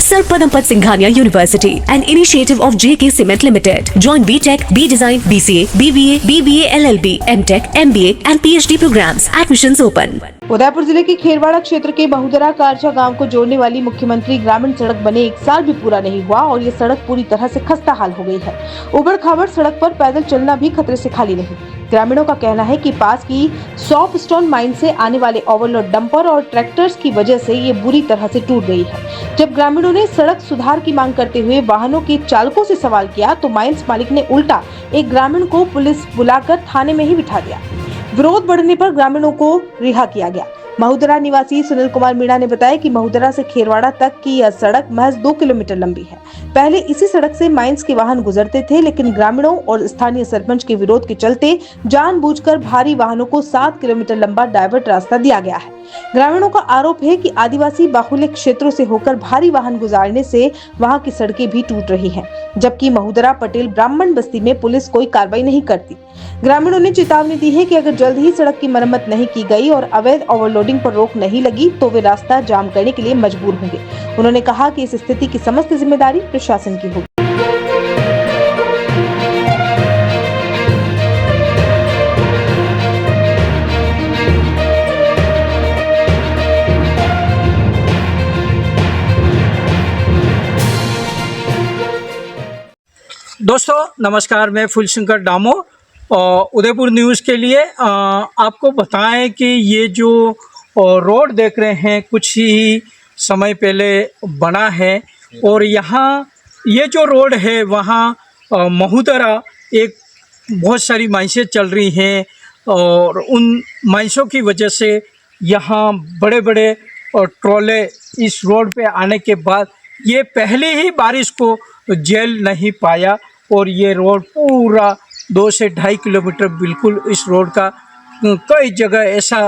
Sarpadampat Singhania University, an initiative of JK Cement Limited. Join BTech, B Design, BCA, BBA, BBA LLB, MTech, MBA and PhD programs. Admissions open. Udaipur जिले के खेरवाड़ा क्षेत्र के बहुदरा कारचा गांव को जोड़ने वाली मुख्यमंत्री ग्रामीण सड़क बने 1 साल भी पूरा नहीं हुआ और ये सड़क पूरी तरह से खस्ता हाल हो गई है। उबड़ खाबड़ सड़क पर पैदल चलना भी खतरे से खाली नहीं। ग्रामीणों का कहना है कि पास की सॉफ्ट स्टोन माइन से आने वाले ओवरलोड डंपर और ट्रैक्टर्स की वजह से ये बुरी तरह से टूट गई है। जब ग्रामीणों ने सड़क सुधार की मांग करते हुए वाहनों के चालकों से सवाल किया तो माइंस मालिक ने उल्टा एक ग्रामीण को पुलिस बुलाकर थाने में ही बिठा दिया। विरोध बढ़ने पर ग्रामीणों को रिहा किया गया। महुदरा निवासी सुनील कुमार मीणा ने बताया कि महुदरा से खेरवाड़ा तक की यह सड़क महज 2 किलोमीटर लंबी है। पहले इसी सड़क से माइंस के वाहन गुजरते थे, लेकिन ग्रामीणों और स्थानीय सरपंच के विरोध के चलते जानबूझकर भारी वाहनों को 7 किलोमीटर लंबा डाइवर्ट रास्ता दिया गया है। ग्रामीणों का आरोप है कि आदिवासी बाहुल्य क्षेत्रों से होकर भारी वाहन गुजारने से वहां की सड़कें भी टूट रही हैं, जबकि महुदरा पटेल ब्राह्मण बस्ती में पुलिस कोई कार्रवाई नहीं करती। ग्रामीणों ने चेतावनी दी है कि अगर जल्द ही सड़क की मरम्मत नहीं की गई और अवैध ओवरलोडिंग पर रोक नहीं लगी तो वे रास्ता जाम करने के लिए मजबूर होंगे। उन्होंने कहा कि इस स्थिति की समस्त जिम्मेदारी प्रशासन की होगी। दोस्तों नमस्कार, मैं फुलशंकर डामो उदयपुर न्यूज़ के लिए आपको बताएं कि ये जो रोड देख रहे हैं कुछ ही समय पहले बना है और यहाँ ये जो रोड है वहाँ महुदरा एक बहुत सारी माइंसें चल रही हैं और उन माइंसों की वजह से यहाँ बड़े बड़े ट्रॉले इस रोड पे आने के बाद ये पहले ही बारिश को झेल नहीं पाया और ये रोड पूरा 2 से 2.5 किलोमीटर बिल्कुल इस रोड का कई जगह ऐसा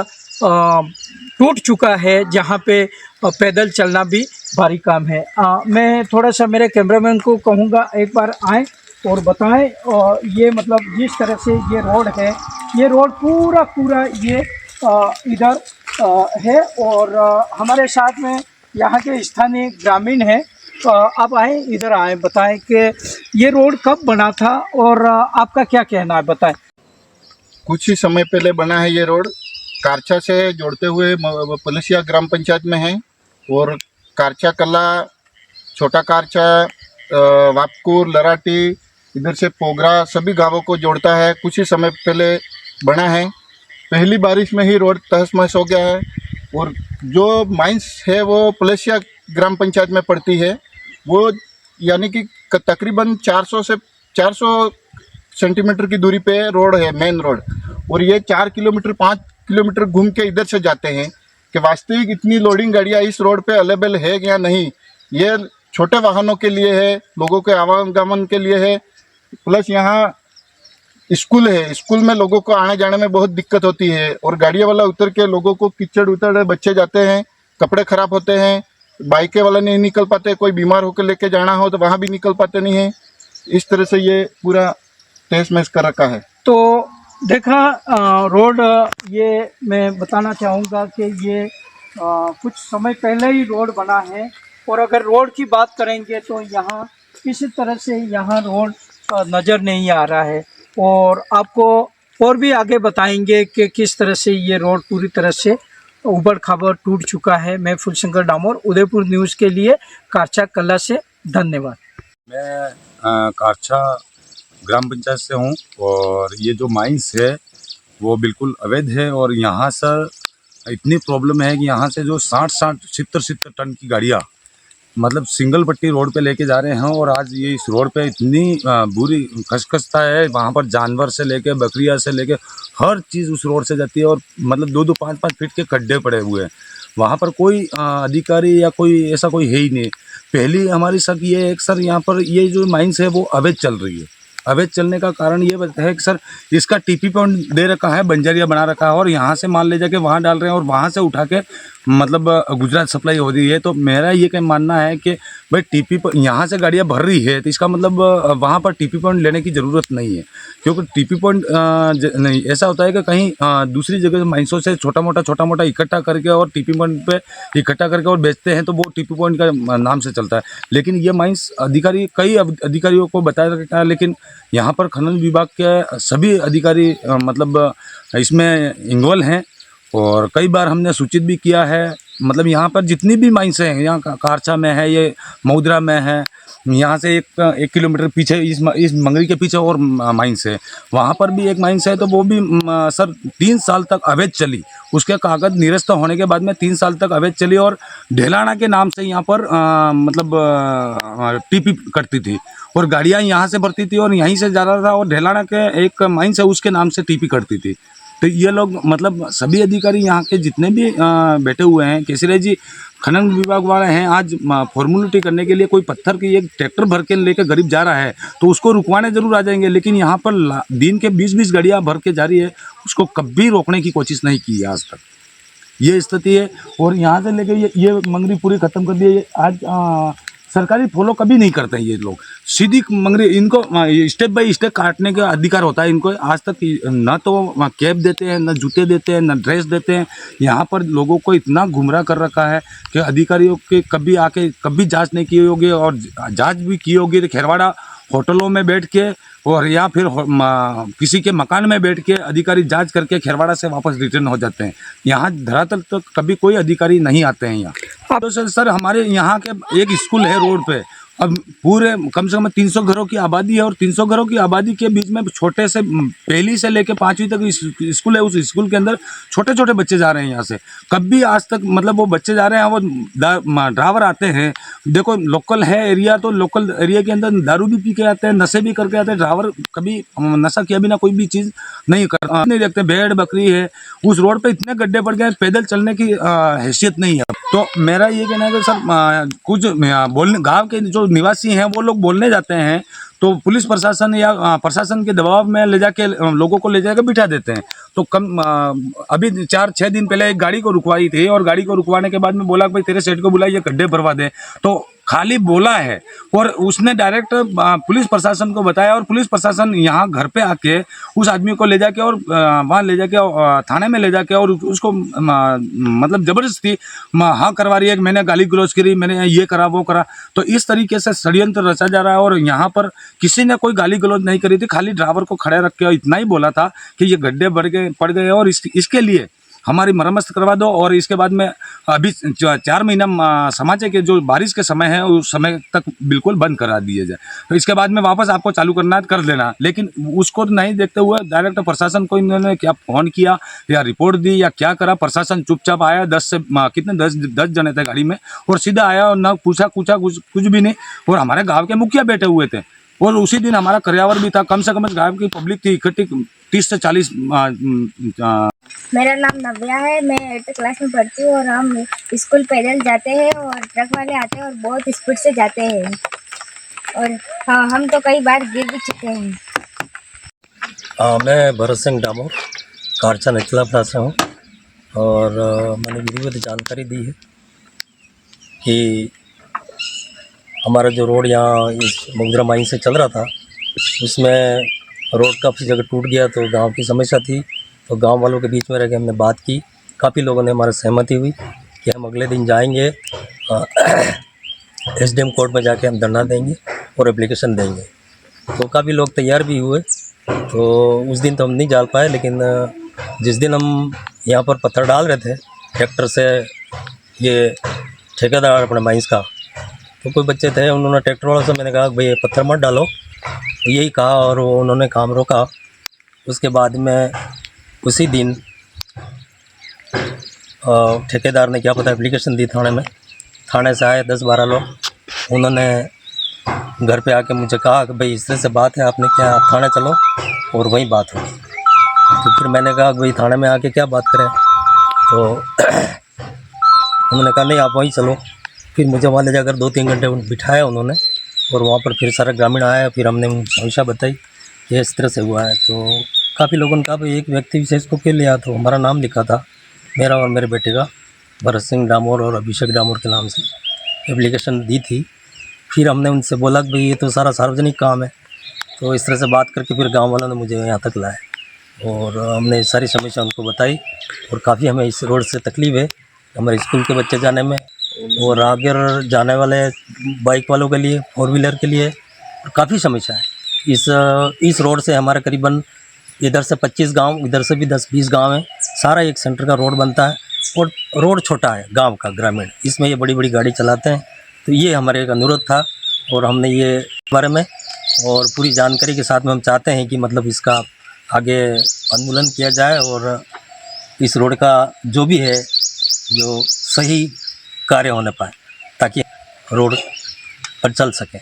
टूट चुका है जहाँ पे पैदल चलना भी भारी काम है। मैं थोड़ा सा मेरे कैमरामैन को कहूँगा एक बार आएँ और बताएं ये मतलब जिस तरह से ये रोड है, ये रोड पूरा ये इधर है और हमारे साथ में यहाँ के स्थानीय ग्रामीण हैं। आप आए इधर आए, बताएं कि ये रोड कब बना था और आपका क्या कहना है, बताएं। कुछ ही समय पहले बना है ये रोड, कारचा से जोड़ते हुए पलसिया ग्राम पंचायत में है और कारचा कला, छोटा कारचा, वापकुर, लराटी, इधर से पोगरा सभी गांवों को जोड़ता है। कुछ ही समय पहले बना है। पहली बारिश में ही रोड तहस महस हो गया है और जो माइंस है वो पलसिया ग्राम पंचायत में पड़ती है, वो यानी कि तकरीबन 400 सेंटीमीटर की दूरी पे रोड है, मेन रोड, और ये 4 किलोमीटर 5 किलोमीटर घूम के इधर से जाते हैं कि वास्तविक इतनी लोडिंग गाड़ियाँ इस रोड पे अवेलेबल है या नहीं। ये छोटे वाहनों के लिए है, लोगों के आवागमन के लिए है, प्लस यहाँ स्कूल है, स्कूल में लोगों को आने जाने में बहुत दिक्कत होती है और गाड़ियाँ वाला उतर के लोगों को कीचड़ उतर बच्चे जाते हैं, कपड़े ख़राब होते हैं, बाइकें वाला नहीं निकल पाते, कोई बीमार होकर लेके जाना हो तो वहाँ भी निकल पाते नहीं हैं। इस तरह से ये पूरा तहस महस कर रखा है। तो देखा रोड, ये मैं बताना चाहूँगा कि ये कुछ समय पहले ही रोड बना है और अगर रोड की बात करेंगे तो यहाँ किसी तरह से यहाँ रोड नज़र नहीं आ रहा है और आपको और भी आगे बताएंगे कि किस तरह से ये रोड पूरी तरह से उबड़ खाबड़ टूट चुका है। मैं फुलशंकर डामोर उदयपुर न्यूज़ के लिए कारचा कला से, धन्यवाद। मैं कारचा ग्राम पंचायत से हूँ और ये जो माइंस है वो बिल्कुल अवैध है और यहाँ सर इतनी प्रॉब्लम है कि यहाँ से जो 60-70 टन की गाड़ियाँ मतलब सिंगल पट्टी रोड पे लेके जा रहे हैं और आज ये इस रोड पे इतनी बुरी खसखसता है, वहाँ पर जानवर से लेके बकरियाँ से लेके हर चीज़ उस रोड से जाती है और मतलब 2-2 5-5 फीट के खड्डे पड़े हुए हैं। वहाँ पर कोई अधिकारी या कोई ऐसा कोई है ही नहीं। पहली हमारी शक ये है कि सर यहाँ पर ये जो माइंस है वो अवैध चल रही है। अवैध चलने का कारण ये है कि सर इसका टीपी पॉइंट दे रखा है, बंजरिया बना रखा है और यहाँ से माल ले जाके वहाँ डाल रहे हैं और वहाँ से उठा के मतलब गुजरात सप्लाई हो रही है। तो मेरा ये क्या मानना है कि भाई टीपी पर यहाँ से गाड़ियाँ भर रही है तो इसका मतलब वहाँ पर टीपी पॉइंट लेने की ज़रूरत नहीं है, क्योंकि टीपी पॉइंट नहीं ऐसा होता है कि कहीं दूसरी जगह माइंसों से छोटा मोटा इकट्ठा करके और टीपी पॉइंट पे इकट्ठा करके और बेचते हैं, तो वो टीपी पॉइंट का नाम से चलता है। लेकिन ये माइंस अधिकारी कई अधिकारियों को बताया गया, लेकिन यहाँ पर खनन विभाग के सभी अधिकारी मतलब इसमें इन्वॉल्व हैं और कई बार हमने सूचित भी किया है। मतलब यहाँ पर जितनी भी माइंस हैं, यहाँ कारछा में है, ये मऊदरा में है, यहाँ से एक किलोमीटर पीछे इस मंगरी के पीछे और माइंस है, वहाँ पर भी एक माइंस है, तो वो भी सर 3 साल तक अवैध चली। उसके कागज निरस्त होने के बाद में 3 साल तक अवैध चली और ढेलाना के नाम से यहाँ पर मतलब टीपी करती थी और गाड़ियाँ यहाँ से भरती थी और यहीं से जा रहा था और ढेलाना के एक माइंस है उसके नाम से टीपी करती थी। तो ये लोग मतलब सभी अधिकारी यहाँ के जितने भी बैठे हुए हैं, केसरिया जी खनन विभाग वाले हैं, आज फॉर्मेलिटी करने के लिए कोई पत्थर की एक ट्रैक्टर भर के लेकर गरीब जा रहा है तो उसको रुकवाने जरूर आ जाएंगे, लेकिन यहाँ पर दिन के 20-20 गाड़ियाँ भर के जा रही है, उसको कभी रोकने की कोशिश नहीं की है आज तक। ये स्थिति है और यहाँ से लेके ये मंगरी पूरी खत्म कर दी है। आज सरकारी फॉलो कभी नहीं करते हैं ये लोग, सीधी मंगरी इनको स्टेप बाय स्टेप काटने का अधिकार होता है इनको। आज तक न तो कैप देते हैं, न जूते देते हैं, न ड्रेस देते हैं। यहाँ पर लोगों को इतना गुमराह कर रखा है कि अधिकारियों के कभी आके कभी जांच नहीं की होगी और जांच भी की होगी तो खेरवाड़ा होटलों में बैठ के और या फिर किसी के मकान में बैठ के अधिकारी जांच करके खेरवाड़ा से वापस रिटर्न हो जाते हैं। यहाँ धरातल तो कभी कोई अधिकारी नहीं आते हैं यहाँ। तो सर हमारे यहाँ के एक स्कूल है रोड पे, अब पूरे कम से कम 300 घरों की आबादी है और 300 घरों की आबादी के बीच में छोटे से पहली से लेकर 5वीं तक स्कूल है। उस स्कूल के अंदर छोटे छोटे बच्चे जा रहे हैं यहाँ से, कभी आज तक मतलब वो बच्चे जा रहे हैं, वो ड्राइवर आते हैं, देखो लोकल है एरिया, तो लोकल एरिया के अंदर दारू भी पी के आते हैं, नशे भी करके आते हैं। ड्राइवर कभी नशा किया बिना कोई भी चीज़ नहीं नहीं देखते। भेड़ बकरी है, उस रोड पर इतने गड्ढे पड़ गए, पैदल चलने की हैसियत नहीं है। तो मेरा ये कहना है कि सर कुछ बोलने गाँव के जो निवासी हैं वो लोग बोलने जाते हैं तो पुलिस प्रशासन या प्रशासन के दबाव में ले जाके लोगों को ले जाकर बिठा देते हैं। तो अभी 4-6 दिन पहले एक गाड़ी को रुकवाई थी और गाड़ी को रुकवाने के बाद में बोला कि भाई तेरे सेठ को बुलाइए गड्ढे भरवा दे, तो खाली बोला है और उसने डायरेक्ट पुलिस प्रशासन को बताया और पुलिस प्रशासन यहाँ घर पे आके उस आदमी को ले जाके और वहाँ ले जाके थाने में ले जाके और उसको मतलब ज़बरदस्ती हाँ करवा रही है कि मैंने गाली गलौज करी, मैंने ये करा वो करा। तो इस तरीके से षड्यंत्र रचा जा रहा है और यहाँ पर किसी ने कोई गाली गलौज नहीं करी थी, खाली ड्राइवर को खड़े रख के इतना ही बोला था कि ये गड्ढे पड़ गए और इसके लिए हमारी मरम्मत करवा दो और इसके बाद में अभी 4 महीना समाचे के जो बारिश के समय है उस समय तक बिल्कुल बंद करा दिए जाए, तो इसके बाद में वापस आपको चालू करना है कर लेना। लेकिन उसको नहीं देखते हुए डायरेक्ट प्रशासन को इन्होंने क्या फ़ोन किया या रिपोर्ट दी या क्या करा, प्रशासन चुपचाप आया, 10 जने थे गाड़ी में और सीधा आया और ना पूछा कुछ भी नहीं। और हमारे गाँव के मुखिया बैठे हुए थे और उसी दिन हमारा कर्यावर भी था, कम से कम गाँव की पब्लिक थी इकट्ठी 30 से 40। मेरा नाम नव्या है, मैं 8th क्लास में पढ़ती हूँ और हम स्कूल पैदल जाते हैं और ट्रक वाले आते हैं और बहुत स्पीड से जाते हैं और हाँ हम तो कई बार गिर भी चुके हैं। मैं भरत सिंह डामोर कारचा निचलापड़ा से हूँ और मैंने विधिवत जानकारी दी है कि हमारा जो रोड यहाँ इस मुगदरा माइन से चल रहा था उसमें रोड काफ़ी जगह टूट गया, तो गांव की समस्या थी। तो गांव वालों के बीच में रह के हमने बात की, काफ़ी लोगों ने हमारा सहमति हुई कि हम अगले दिन जाएंगे SDM कोर्ट में जाके हम धरना देंगे और एप्लीकेशन देंगे। तो काफ़ी लोग तैयार भी हुए। तो उस दिन तो हम नहीं जा पाए, लेकिन जिस दिन हम यहाँ पर पत्थर डाल रहे थे ट्रैक्टर से, ये ठेकेदार अपने माइंस का, तो कोई बच्चे थे, उन्होंने ट्रैक्टर वालों से मैंने कहा भाई पत्थर मत डालो, तो यही कहा और उन्होंने काम रोका। उसके बाद में उसी दिन ठेकेदार ने क्या पता एप्लीकेशन दी थाने में, थाने से आए 10-12 लोग, उन्होंने घर पे आके मुझे कहा कि भाई इस तरह से बात है, आपने क्या आप थाने चलो और वहीं बात होगी। तो फिर मैंने कहा भाई थाने में आके क्या बात करें, तो उन्होंने कहा नहीं आप वहीं चलो। फिर मुझे वहाँ ले जाकर 2-3 घंटे बिठाया उन्होंने और वहाँ पर फिर सारा ग्रामीण आया, फिर हमने समस्या बताई ये इस तरह से हुआ है। तो काफ़ी लोगों ने कहा भाई एक व्यक्ति विशेष को क्यों लिया, तो हमारा नाम लिखा था मेरा और मेरे बेटे का, भरत सिंह डामोर और अभिषेक डामोर के नाम से एप्लीकेशन दी थी। फिर हमने उनसे बोला कि भाई ये तो सारा सार्वजनिक काम है, तो इस तरह से बात करके फिर गांव वालों ने मुझे यहाँ तक लाया और हमने सारी समस्या उनको बताई। और काफ़ी हमें इस रोड से तकलीफ है हमारे स्कूल के बच्चे जाने में और आगे जाने वाले बाइक वालों के लिए, 4 व्हीलर के लिए काफ़ी समस्या है। इस रोड से हमारा करीबन इधर से 25 गांव, इधर से भी 10-20 गांव हैं, सारा एक सेंटर का रोड बनता है और रोड छोटा है गांव का, ग्रामीण, इसमें ये बड़ी बड़ी गाड़ी चलाते हैं। तो ये हमारे एक अनुरोध था और हमने ये बारे में और पूरी जानकारी के साथ में हम चाहते हैं कि मतलब इसका आगे उन्मूलन किया जाए और इस रोड का जो भी है जो सही कार्य होने पाए ताकि रोड पर चल सके।